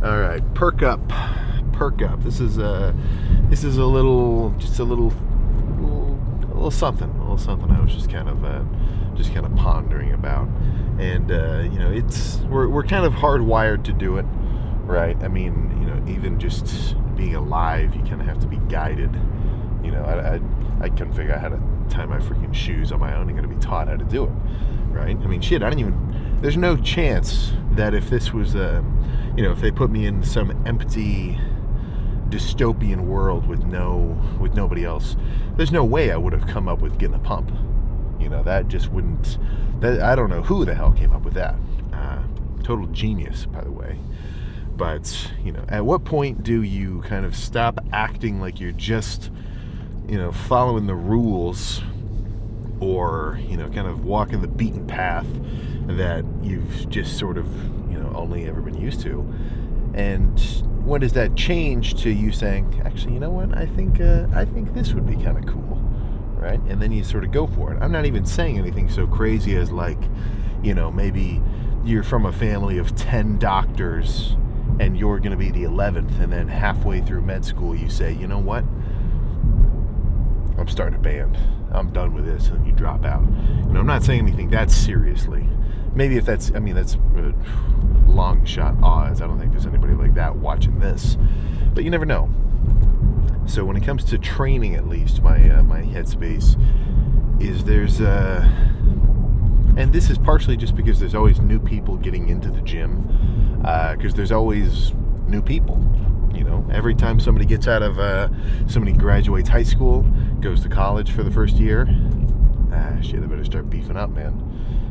All right, perk up. This is a little something I was just kind of pondering about, and we're kind of hardwired to do it, right? I mean, even just being alive, you kind of have to be guided. I couldn't figure out how to tie my freaking shoes on my own. I'm going to be taught how to do it, right? I mean, shit, there's no chance that if this was, if they put me in some empty dystopian world with nobody else, there's no way I would have come up with getting a pump. That just wouldn't, I don't know who the hell came up with that. Total genius, by the way. But, at what point do you kind of stop acting like you're just, following the rules, or, kind of walking the beaten path that you've just sort of, only ever been used to? And when does that change to you saying, actually, you know what, I think this would be kind of cool, right? And then you sort of go for it. I'm not even saying anything so crazy as like, maybe you're from a family of 10 doctors and you're going to be the 11th, and then halfway through med school you say, you know what, I'm starting a band, I'm done with this, and you drop out. I'm not saying anything that seriously. Maybe if that's long shot odds. I don't think there's anybody like that watching this, but you never know. So when it comes to training, at least my headspace is and this is partially just because there's always new people getting into the gym, because there's always new people. Every time somebody gets out of somebody graduates high school, goes to college for the first year, I better start beefing up, man.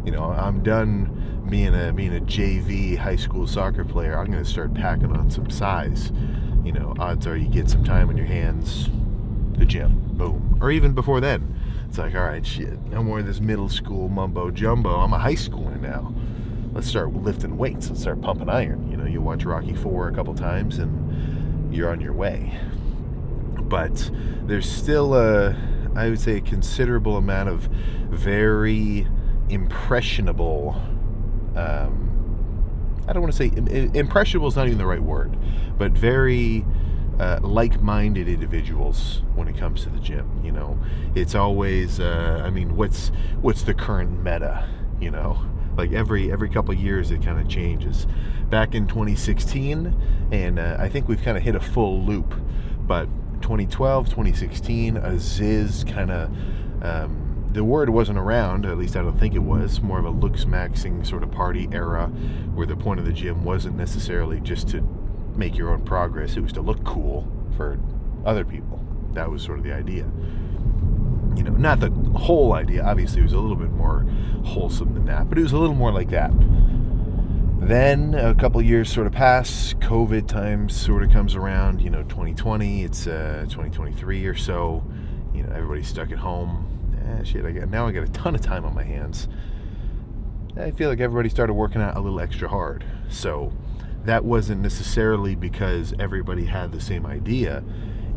I'm done being a JV high school soccer player. I'm going to start packing on some size. Odds are you get some time on your hands, the gym, boom. Or even before then, it's like, all right, shit, no more of this middle school mumbo jumbo. I'm a high schooler now. Let's start lifting weights. Let's start pumping iron. You watch Rocky IV a couple times and you're on your way. But there's still I would say, a considerable amount of very impressionable, I don't want to say impressionable is not even the right word, but very like-minded individuals when it comes to the gym. It's always what's the current meta? Like every couple of years it kind of changes. Back in 2016, and I think we've kind of hit a full loop, but 2012, 2016, a Ziz kind of, the word wasn't around, at least I don't think it was, more of a looks-maxing sort of party era, where the point of the gym wasn't necessarily just to make your own progress, it was to look cool for other people. That was sort of the idea. Not the whole idea, obviously it was a little bit more wholesome than that, but it was a little more like that. Then a couple years sort of pass, COVID times sort of comes around, 2020, it's 2023 or so, everybody's stuck at home. Now I got a ton of time on my hands. I feel like everybody started working out a little extra hard. So that wasn't necessarily because everybody had the same idea.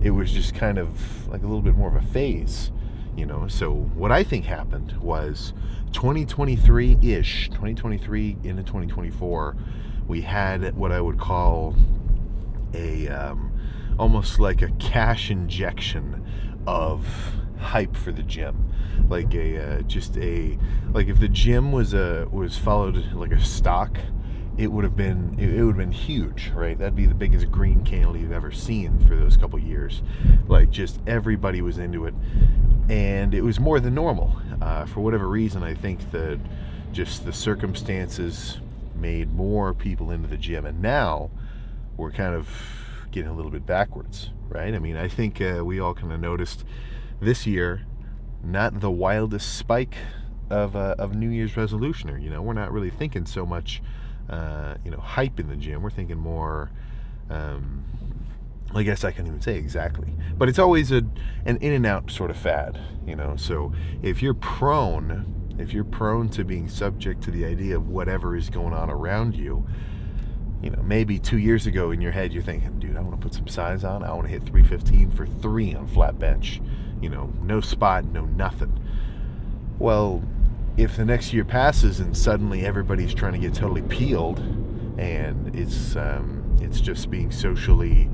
It was just kind of like a little bit more of a phase, So what I think happened was 2023-ish, 2023 into 2024, we had what I would call a almost like a cash injection of hype for the gym, like if the gym was followed like a stock, it would have been huge, right? That'd be the biggest green candle you've ever seen for those couple years. Like, just everybody was into it, and it was more than normal. For whatever reason, I think that just the circumstances made more people into the gym, and now we're kind of getting a little bit backwards, right? I mean, I think we all kind of noticed this year, not the wildest spike of New Year's resolution, or we're not really thinking so much hype in the gym. We're thinking more, I guess I can't even say exactly, but it's always an in and out sort of fad, so if you're prone to being subject to the idea of whatever is going on around you, maybe 2 years ago in your head you're thinking, dude, I want to put some size on, I want to hit 315 for 3 on flat bench, no spot, no nothing. Well, if the next year passes and suddenly everybody's trying to get totally peeled, and it's just being socially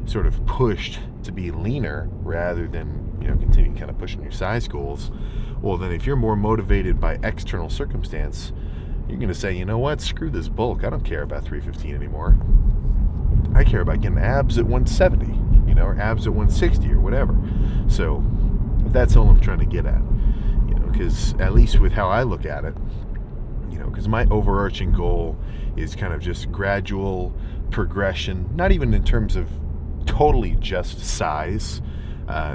sort of pushed to be leaner rather than, you know, continue kind of pushing your size goals. Well, then if you're more motivated by external circumstance, you're going to say, you know what, screw this bulk. I don't care about 315 anymore. I care about getting abs at 170, you know, or abs at 160 or whatever. So that's all I'm trying to get at, you know, because at least with how I look at it, you know, because my overarching goal is kind of just gradual progression, not even in terms of totally just size.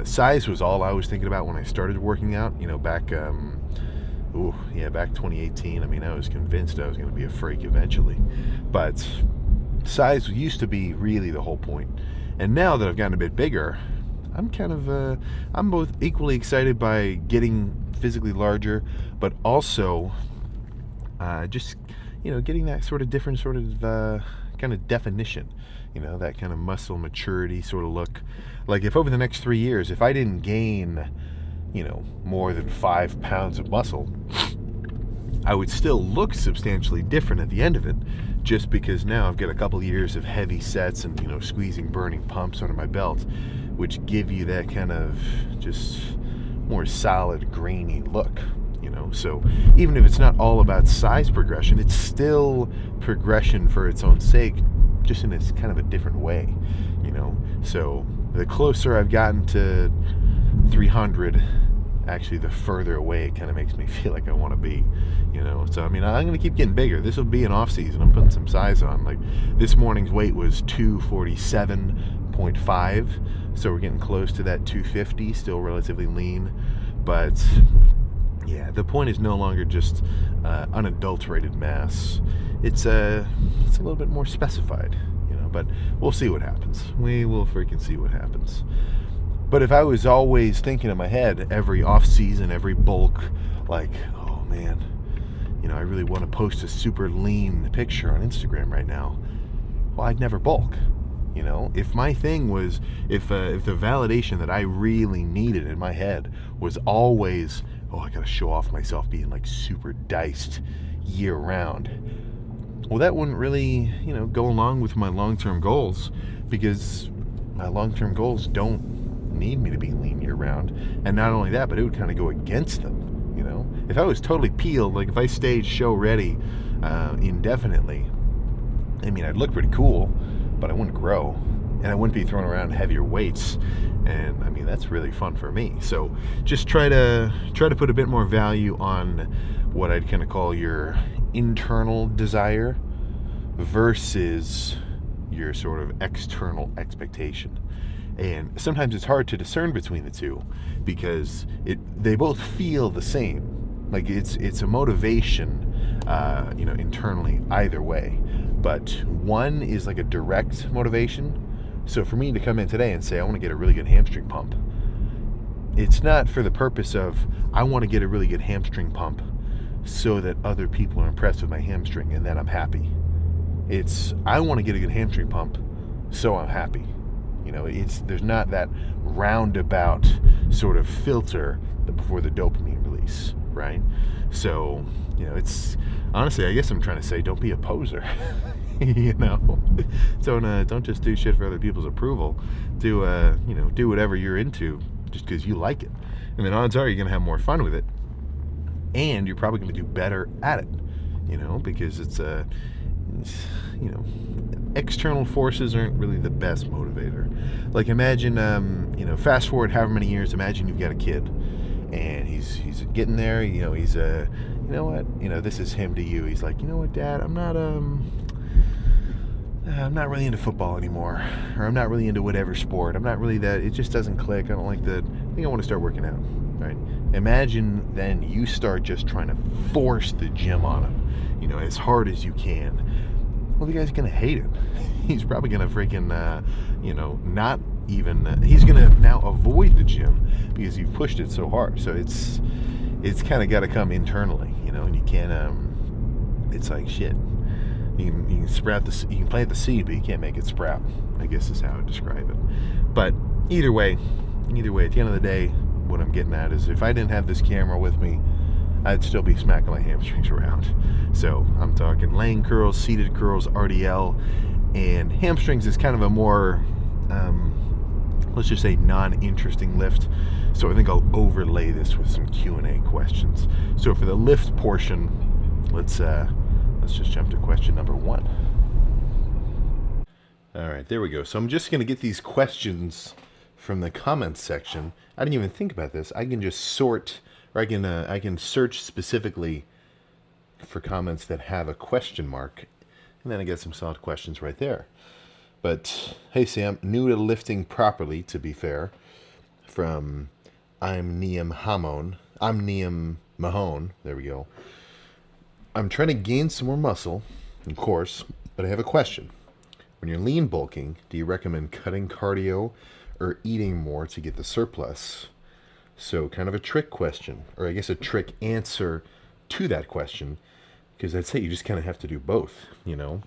Size was all I was thinking about when I started working out, you know, back 2018. I mean, I was convinced I was going to be a freak eventually, but size used to be really the whole point. And now that I've gotten a bit bigger, I'm kind of, I'm both equally excited by getting physically larger, but also just, you know, getting that sort of different sort of kind of definition, you know, that kind of muscle maturity sort of look. Like if over the next 3 years, if I didn't gain, you know, more than 5 pounds of muscle, I would still look substantially different at the end of it, just because now I've got a couple years of heavy sets and, you know, squeezing, burning pumps under my belt, which give you that kind of just more solid, grainy look, you know. So even if it's not all about size progression, it's still progression for its own sake, just in a kind of a different way, you know. So the closer I've gotten to 300, actually the further away it kind of makes me feel like I want to be, you know. So I mean, I'm going to keep getting bigger. This will be an off season. I'm putting some size on. Like this morning's weight was 247.5, so we're getting close to that 250, still relatively lean. But yeah, the point is no longer just unadulterated mass. It's a little bit more specified, you know, but we'll see what happens. We will freaking see what happens. But if I was always thinking in my head every off season, every bulk, like, oh man, you know, I really want to post a super lean picture on Instagram right now, well, I'd never bulk. You know, if my thing was, if the validation that I really needed in my head was always, oh, I gotta show off myself being like super diced year round, well, that wouldn't really, you know, go along with my long-term goals, because my long-term goals don't need me to be lean year round. And not only that, but it would kind of go against them, you know. If I was totally peeled, like if I stayed show ready indefinitely, I mean, I'd look pretty cool, but I wouldn't grow, and I wouldn't be throwing around heavier weights, and I mean, that's really fun for me. So just try to put a bit more value on what I'd kind of call your internal desire versus your sort of external expectation. And sometimes it's hard to discern between the two, because they both feel the same. Like it's a motivation, you know, internally either way. But one is like a direct motivation. So for me to come in today and say I want to get a really good hamstring pump, it's not for the purpose of I want to get a really good hamstring pump so that other people are impressed with my hamstring and then I'm happy. It's I want to get a good hamstring pump so I'm happy. You know, there's not that roundabout sort of filter before the dopamine release, right? So, you know, it's honestly, I guess I'm trying to say, don't be a poser. You know, don't just do shit for other people's approval. Do you know, do whatever you're into just because you like it, and then odds are you're gonna have more fun with it, and you're probably gonna do better at it. You know, because it's you know, external forces aren't really the best motivator. Like imagine, you know, fast forward however many years, imagine you've got a kid and he's getting there, you know, he's you know what, you know, this is him to you. He's like, you know what, Dad, I'm not really into football anymore, or I'm not really into whatever sport. I'm not really that, it just doesn't click. I don't like that. I think I want to start working out, right? Imagine then you start just trying to force the gym on him, you know, as hard as you can. Well, the guy's going to hate it. He's probably going to freaking, you know, not even, he's going to now avoid the gym because you've pushed it so hard. So it's kind of got to come internally, you know, and you can't, it's like shit. You can sprout you can plant the seed, but you can't make it sprout, I guess is how I would describe it. But either way, at the end of the day, what I'm getting at is if I didn't have this camera with me, I'd still be smacking my hamstrings around. So I'm talking laying curls, seated curls, RDL, and hamstrings is kind of a more, let's just say, non-interesting lift. So I think I'll overlay this with some Q&A questions. So for the lift portion, let's just jump to question number 1. All right, there we go. So I'm just going to get these questions from the comments section. I didn't even think about this. I can just sort, or I can search specifically for comments that have a question mark, and then I get some solid questions right there. But hey Sam, new to lifting properly, to be fair, from I'm Niam Mahone. There we go. I'm trying to gain some more muscle, of course, but I have a question. When you're lean bulking, do you recommend cutting cardio or eating more to get the surplus? So kind of a trick question, or I guess a trick answer to that question, because I'd say you just kind of have to do both, you know?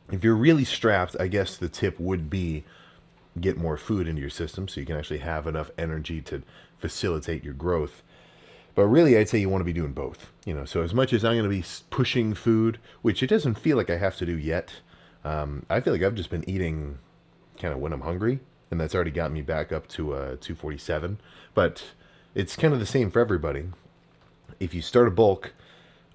If you're really strapped, I guess the tip would be get more food into your system so you can actually have enough energy to facilitate your growth. But really, I'd say you want to be doing both, you know? So as much as I'm going to be pushing food, which it doesn't feel like I have to do yet, I feel like I've just been eating kind of when I'm hungry, and that's already got me back up to 247. But it's kind of the same for everybody. If you start a bulk,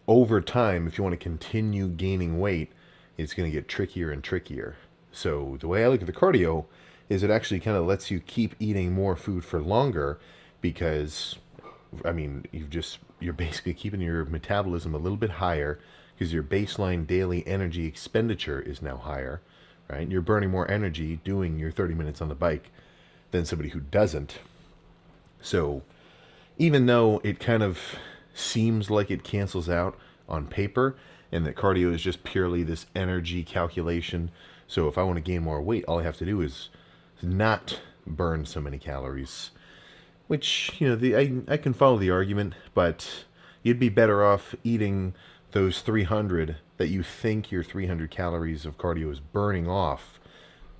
over time, if you want to continue gaining weight, it's going to get trickier and trickier. So the way I look at the cardio is it actually kind of lets you keep eating more food for longer, because, I mean, you're basically keeping your metabolism a little bit higher, because your baseline daily energy expenditure is now higher, right? You're burning more energy doing your 30 minutes on the bike than somebody who doesn't. So even though it kind of seems like it cancels out on paper, and that cardio is just purely this energy calculation, so if I want to gain more weight, all I have to do is not burn so many calories, which, you know, I can follow the argument, but you'd be better off eating those 300 that you think your 300 calories of cardio is burning off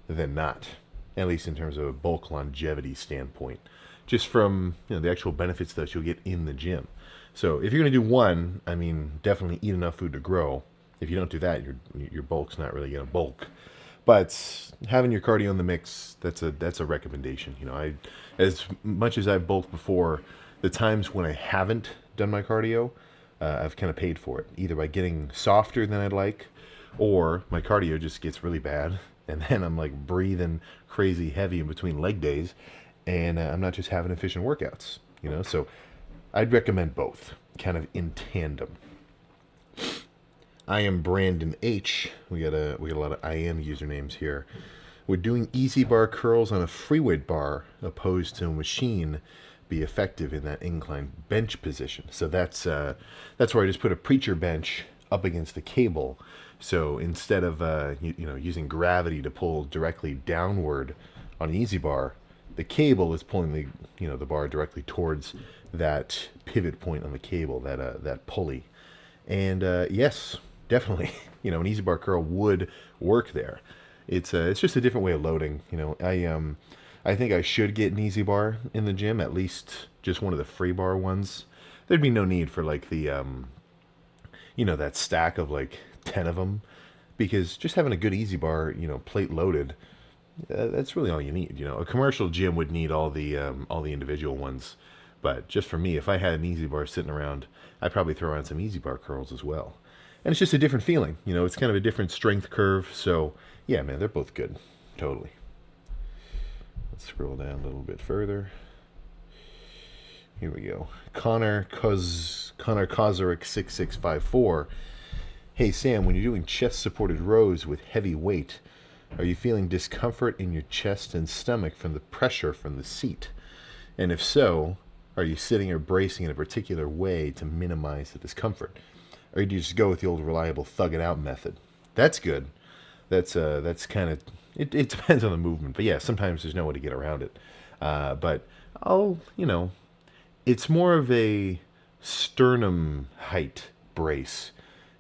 than not, at least in terms of a bulk longevity standpoint, just from, you know, the actual benefits that you'll get in the gym. So if you're going to do one, I mean, definitely eat enough food to grow. If you don't do that, your bulk's not really going to bulk. But having your cardio in the mix, that's a recommendation. You know, as much as I've bulked before, the times when I haven't done my cardio, I've kind of paid for it, either by getting softer than I'd like, or my cardio just gets really bad, and then I'm like breathing crazy heavy in between leg days, and I'm not just having efficient workouts, you know? So I'd recommend both, kind of in tandem. I am Brandon H. We got a lot of I am usernames here. We're doing easy bar curls on a free weight bar opposed to a machine be effective in that incline bench position. So that's where I just put a preacher bench up against the cable. So instead of using gravity to pull directly downward on an easy bar, the cable is pulling the bar directly towards that pivot point on the cable, that pulley. And yes, definitely, an easy bar curl would work there. It's just a different way of loading. I think I should get an easy bar in the gym, at least just one of the free bar ones. There'd be no need for like the that stack of like 10 of them, because just having a good easy bar, plate loaded, that's really all you need. A commercial gym would need all the individual ones, but just for me, if I had an easy bar sitting around, I'd probably throw on some easy bar curls as well. And it's just a different feeling. It's kind of a different strength curve. So yeah, man, they're both good. Totally. Let's scroll down a little bit further. Here we go. Connor Kozarek 6654. Hey Sam, when you're doing chest supported rows with heavy weight, are you feeling discomfort in your chest and stomach from the pressure from the seat? And if so, are you sitting or bracing in a particular way to minimize the discomfort? Or do you just go with the old reliable thug it out method? That's good. That's kind of, it depends on the movement. But yeah, sometimes there's no way to get around it. But it's more of a sternum height brace,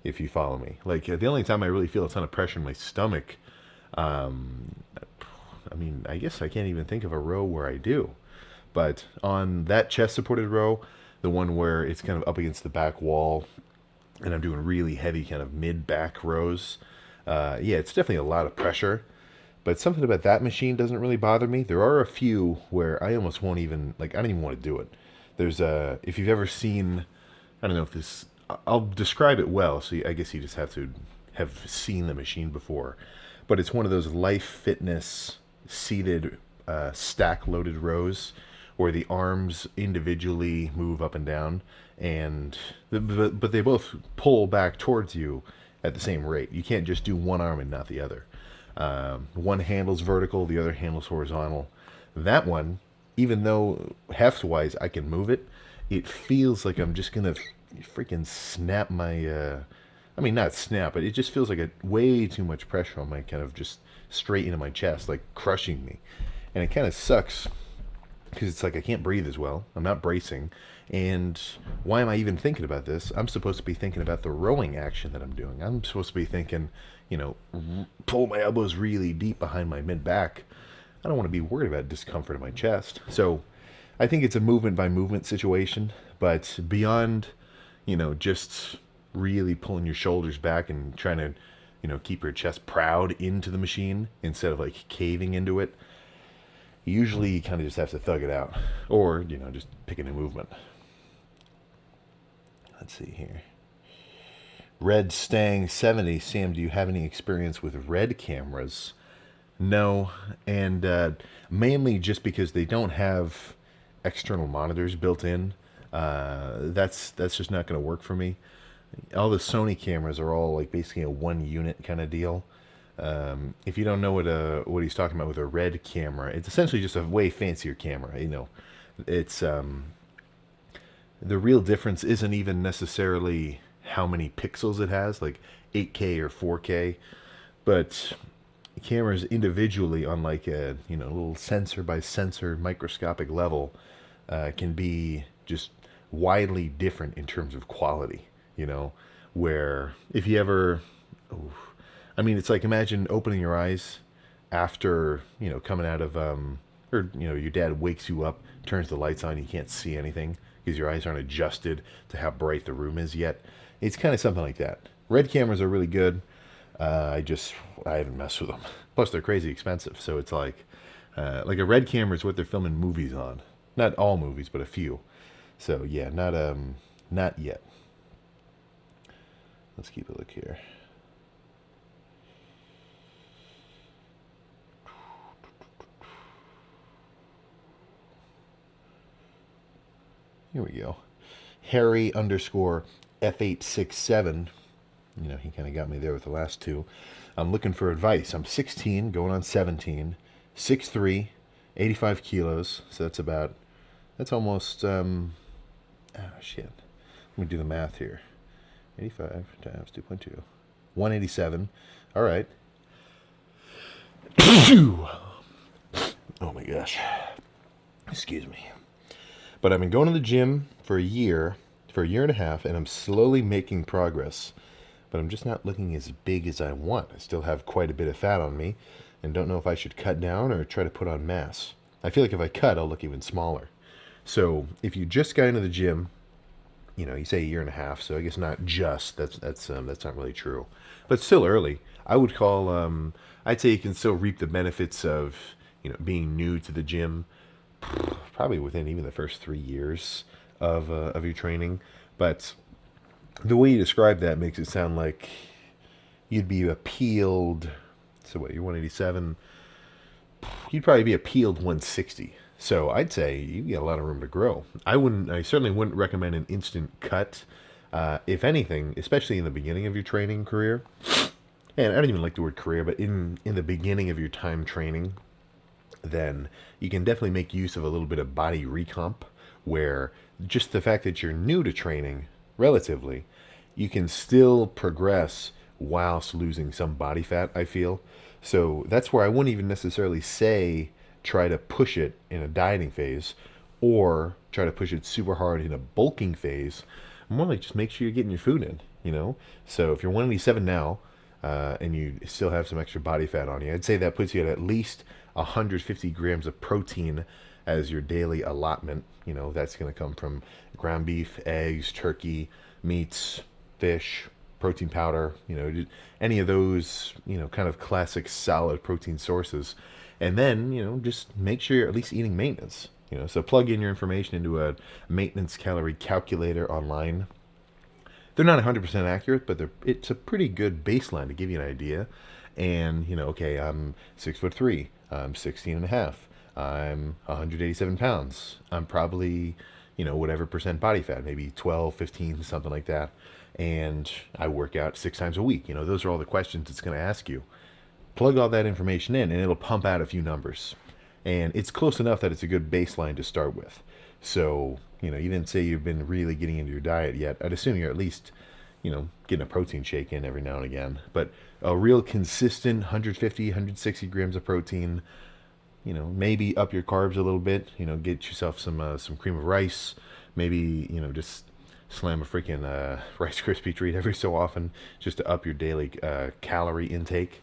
if you follow me. Like the only time I really feel a ton of pressure in my stomach, I guess I can't even think of a row where I do. But on that chest supported row, the one where it's kind of up against the back wall, and I'm doing really heavy kind of mid-back rows. Yeah, it's definitely a lot of pressure, but something about that machine doesn't really bother me. There are a few where I almost won't even, like, I don't even want to do it. There's if you've ever seen, I don't know if this, I'll describe it well, so I guess you just have to have seen the machine before. But it's one of those Life Fitness seated stack loaded rows where the arms individually move up and down, and but they both pull back towards you at the same rate. You can't just do one arm and not the other. One handle's vertical, the other handle's horizontal. That one, even though heft-wise I can move it, it feels like I'm just gonna freaking snap my. I mean, not snap, but it just feels like a way too much pressure on my kind of just straight into my chest, like crushing me, and it kind of sucks because it's like I can't breathe as well. I'm not bracing. And why am I even thinking about this? I'm supposed to be thinking about the rowing action that I'm doing. I'm supposed to be thinking, pull my elbows really deep behind my mid back. I don't want to be worried about discomfort in my chest. So I think it's a movement by movement situation, but beyond, just really pulling your shoulders back and trying to, keep your chest proud into the machine instead of like caving into it. Usually you kind of just have to thug it out or, just pick a new movement. Let's see here. Red Stang 70. Sam, do you have any experience with Red cameras? No, and mainly just because they don't have external monitors built in. That's just not going to work for me. All the Sony cameras are all like basically a one unit kind of deal. If you don't know what he's talking about with a Red camera, it's essentially just a way fancier camera. It's the real difference isn't even necessarily how many pixels it has, like 8K or 4K, but cameras individually on like a little sensor by sensor microscopic level can be just widely different in terms of quality. Where if you ever, it's like imagine opening your eyes after coming out of or your dad wakes you up, turns the lights on, you can't see anything because your eyes aren't adjusted to how bright the room is yet. It's kind of something like that. Red cameras are really good. I haven't messed with them. Plus they're crazy expensive. So it's like a Red camera is what they're filming movies on. Not all movies, but a few. So yeah, not yet. Let's keep a look here. Here we go. Harry _ F867. He kind of got me there with the last two. I'm looking for advice. I'm 16, going on 17, 6'3", 85 kilos. So that's almost, shit. Let me do the math here. 85 times 2.2. 187. All right. Oh my gosh. Excuse me. But I've been going to the gym for a year and a half, and I'm slowly making progress. But I'm just not looking as big as I want. I still have quite a bit of fat on me, and don't know if I should cut down or try to put on mass. I feel like if I cut, I'll look even smaller. So if you just got into the gym, you say a year and a half, so I guess not just. That's not really true, but still early. I would call. I'd say you can still reap the benefits of being new to the gym, probably within even the first 3 years of your training. But the way you describe that makes it sound like you'd be a peeled. So what? You're 187. You'd probably be a peeled 160. So I'd say you get a lot of room to grow. I certainly wouldn't recommend an instant cut. If anything, especially in the beginning of your training career, and I don't even like the word career, but in the beginning of your time training, then you can definitely make use of a little bit of body recomp, where just the fact that you're new to training, relatively, you can still progress whilst losing some body fat, I feel. So that's where I wouldn't even necessarily say try to push it in a dieting phase or try to push it super hard in a bulking phase. More like just make sure you're getting your food in, So if you're 187 now and you still have some extra body fat on you, I'd say that puts you at least 150 grams of protein as your daily allotment. That's going to come from ground beef, eggs, turkey, meats, fish, protein powder, any of those, kind of classic solid protein sources. And then, just make sure you're at least eating maintenance. So plug in your information into a maintenance calorie calculator online. They're not 100% accurate, but it's a pretty good baseline to give you an idea. And, okay, I'm 6'3", I'm 16 and a half, I'm 187 pounds. I'm probably, whatever percent body fat, maybe 12, 15, something like that. And I work out 6 times a week. Those are all the questions it's going to ask you. Plug all that information in, and it'll pump out a few numbers. And it's close enough that it's a good baseline to start with. So, you didn't say you've been really getting into your diet yet. I'd assume you're at least, getting a protein shake in every now and again. But a real consistent 150, 160 grams of protein, maybe up your carbs a little bit, get yourself some cream of rice, maybe, just slam a freaking Rice Krispie treat every so often just to up your daily calorie intake.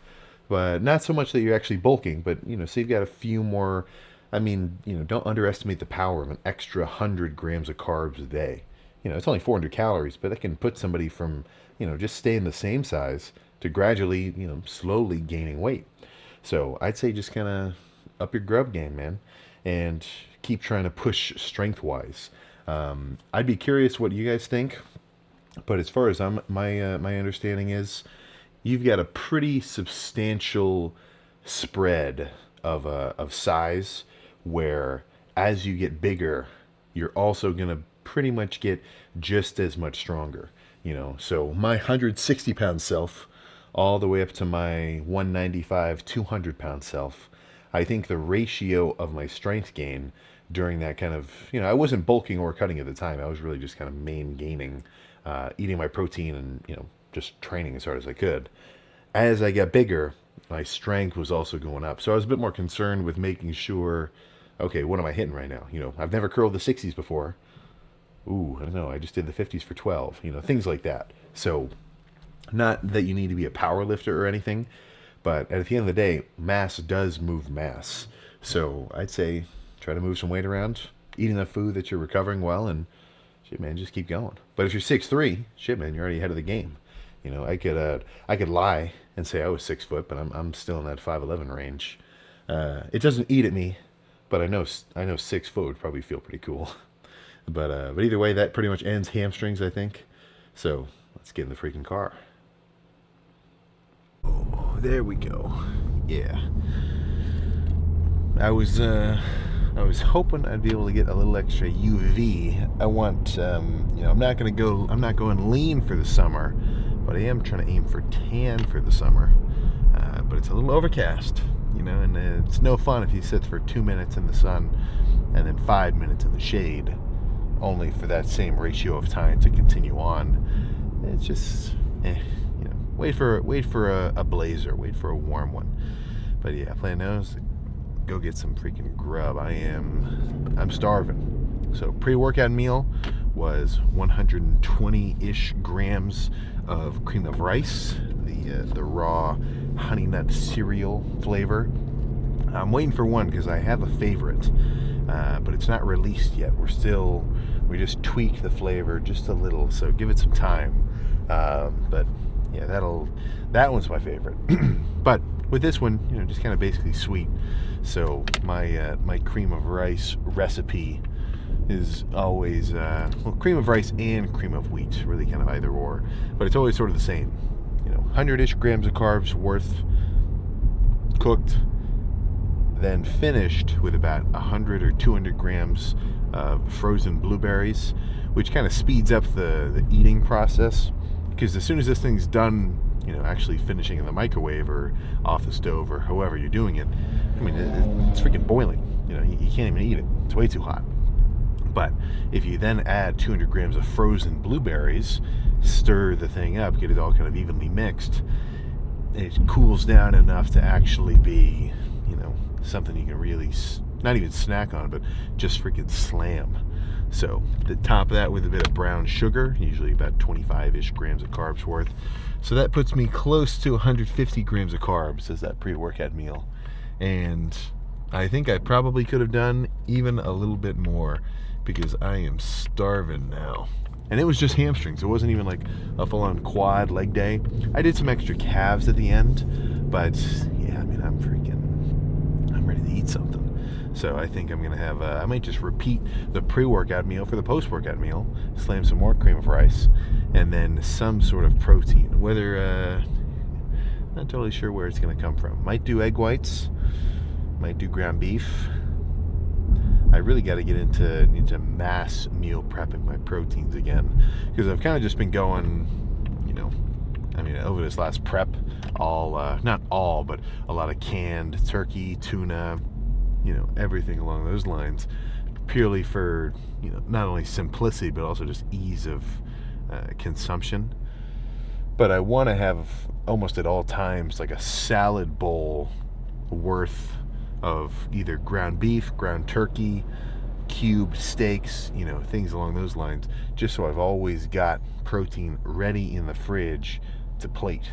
But not so much that you're actually bulking, but, so you've got a few more. I mean, don't underestimate the power of an extra 100 grams of carbs a day. It's only 400 calories, but that can put somebody from, just staying the same size to gradually, slowly gaining weight. So I'd say just kind of up your grub game, man, and keep trying to push strength-wise. I'd be curious what you guys think, but as far as my understanding is, you've got a pretty substantial spread of size, where as you get bigger, you're also going to pretty much get just as much stronger. So my 160 pound self all the way up to my 195, 200 pound self, I think the ratio of my strength gain during that kind of, I wasn't bulking or cutting at the time. I was really just kind of main gaining, eating my protein and, just training as hard as I could. As I got bigger, my strength was also going up. So I was a bit more concerned with making sure, okay, what am I hitting right now? I've never curled the 60s before. Ooh, I don't know. I just did the 50s for 12, things like that. So not that you need to be a power lifter or anything, but at the end of the day, mass does move mass. So I'd say try to move some weight around, eat enough food that you're recovering well, and shit, man, just keep going. But if you're 6'3", shit, man, you're already ahead of the game. I could lie and say I was 6 foot, but I'm still in that 5'11" range. It doesn't eat at me, but I know 6 foot would probably feel pretty cool. But either way, that pretty much ends hamstrings, I think. So let's get in the freaking car. Oh, there we go. Yeah. I was hoping I'd be able to get a little extra UV. I want, I'm not going lean for the summer, but I am trying to aim for tan for the summer. But it's a little overcast, and it's no fun if you sit for 2 minutes in the sun and then 5 minutes in the shade, only for that same ratio of time to continue on. It's just, wait for a blazer, wait for a warm one. But yeah, plan those. Go get some freaking grub. I'm starving. So pre-workout meal was 120-ish grams of cream of rice, the raw honey nut cereal flavor. I'm waiting for one because I have a favorite, but it's not released yet. We just tweak the flavor just a little, so give it some time. But yeah, that one's my favorite. But with this one, just kind of basically sweet. So my cream of rice recipe is always cream of rice and cream of wheat, really kind of either or, but it's always sort of the same. 100-ish grams of carbs worth, cooked, then finished with about 100 or 200 grams of frozen blueberries, which kind of speeds up the eating process, because as soon as this thing's done, actually finishing in the microwave or off the stove or however you're doing it, I mean, it's freaking boiling. You can't even eat it. It's way too hot. But if you then add 200 grams of frozen blueberries, stir the thing up, get it all kind of evenly mixed, it cools down enough to actually be, something you can really, not even snack on, but just freaking slam. So the top of that with a bit of brown sugar, usually about 25-ish grams of carbs worth. So that puts me close to 150 grams of carbs as that pre-workout meal. And I think I probably could have done even a little bit more because I am starving now. And it was just hamstrings. It wasn't even like a full-on quad leg day. I did some extra calves at the end, but yeah, I mean, I'm ready to eat something. So I think I'm gonna have. I might just repeat the pre-workout meal for the post-workout meal. Slam some more cream of rice, and then some sort of protein. Whether not totally sure where it's gonna come from. Might do egg whites. Might do ground beef. I really got to get into mass meal prepping my proteins again, because I've kind of just been going, over this last prep, not all, but a lot of canned turkey, tuna, everything along those lines, purely for, not only simplicity, but also just ease of consumption. But I want to have almost at all times like a salad bowl worth of either ground beef, ground turkey, cubed steaks, things along those lines, just so I've always got protein ready in the fridge to plate.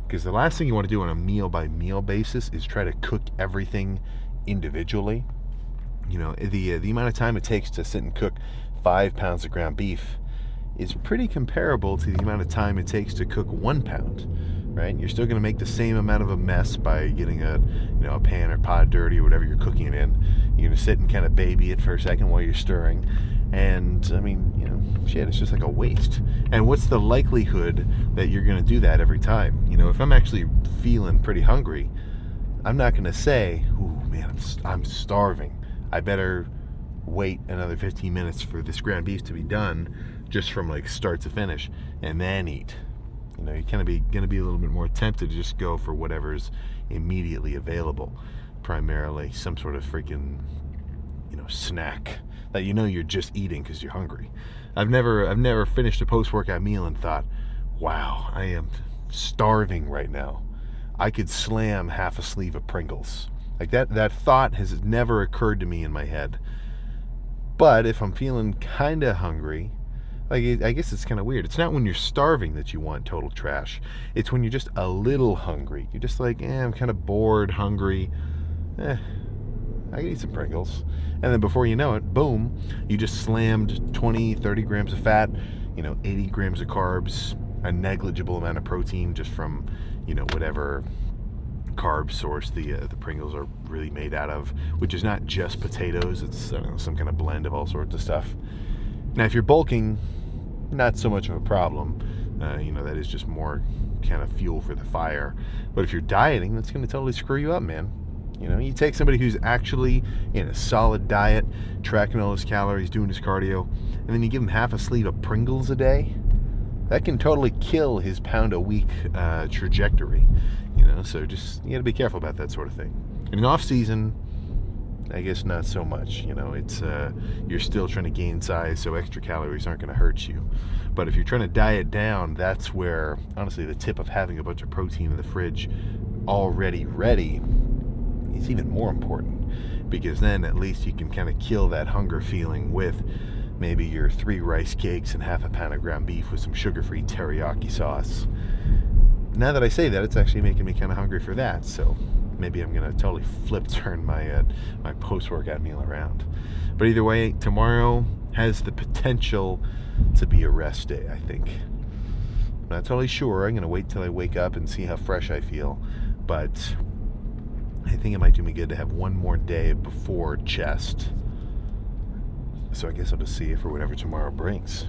Because the last thing you want to do on a meal by meal basis is try to cook everything individually. The amount of time it takes to sit and cook 5 pounds of ground beef is pretty comparable to the amount of time it takes to cook 1 pound. Right? You're still going to make the same amount of a mess by getting a pan or pot dirty or whatever you're cooking it in. You're going to sit and kind of baby it for a second while you're stirring. And, it's just like a waste. And what's the likelihood that you're going to do that every time? If I'm actually feeling pretty hungry, I'm not going to say, ooh, man, I'm starving. I better wait another 15 minutes for this ground beef to be done just from like start to finish and then eat. You're kind of going to be a little bit more tempted to just go for whatever's immediately available. Primarily some sort of freaking, snack that you're just eating because you're hungry. I've never finished a post-workout meal and thought, wow, I am starving right now. I could slam half a sleeve of Pringles. Like that thought has never occurred to me in my head. But if I'm feeling kind of hungry, I guess it's kind of weird. It's not when you're starving that you want total trash. It's when you're just a little hungry. You're just like, I'm kind of bored, hungry. I can eat some Pringles. And then before you know it, boom, you just slammed 20, 30 grams of fat, 80 grams of carbs, a negligible amount of protein just from, whatever carb source the Pringles are really made out of, which is not just potatoes. It's some kind of blend of all sorts of stuff. Now, if you're bulking, not so much of a problem. That is just more kind of fuel for the fire. But if you're dieting, that's going to totally screw you up, man. You take somebody who's actually in a solid diet, tracking all his calories, doing his cardio, and then you give him half a sleeve of Pringles a day, that can totally kill his pound-a-week trajectory. So just, you got to be careful about that sort of thing. In off-season, I guess not so much. It's you're still trying to gain size, so extra calories aren't going to hurt you. But if you're trying to diet down, that's where, honestly, the tip of having a bunch of protein in the fridge already ready is even more important, because then at least you can kind of kill that hunger feeling with maybe your 3 rice cakes and half a pound of ground beef with some sugar-free teriyaki sauce. Now that I say that, it's actually making me kind of hungry for that, so maybe I'm going to totally turn my post-workout meal around. But either way, tomorrow has the potential to be a rest day, I think. I'm not totally sure. I'm going to wait till I wake up and see how fresh I feel. But I think it might do me good to have one more day before chest. So I guess I'll just see it for whatever tomorrow brings.